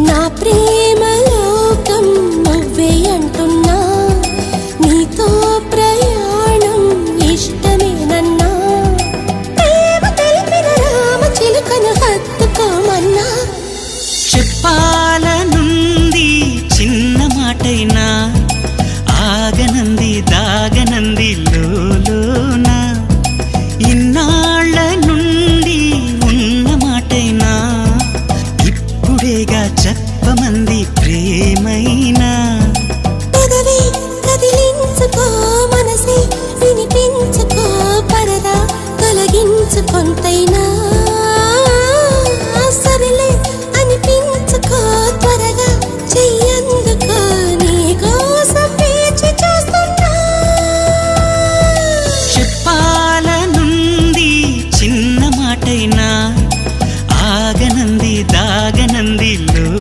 నా ప్రేమ లోకం నువ్వే అంటున్నా నీతో ప్రయాణం ఇష్టమేనన్నా ప్రేమ తెలిపిన రామ చిలుకను హత్తుకోమన్నా చెప్పాలనుంది చిన్న మాటైనా ఆగనంది దాగనంది లోలోన ఇన్నాళ్ళ నుండి ఉన్న మాటైనా ఇప్పుడేగా చెప్పమంది ప్రేమైనా పెదవి కదిలించుకో మనసే వినిపించుకో పరదా తొలగించు కొంతైనా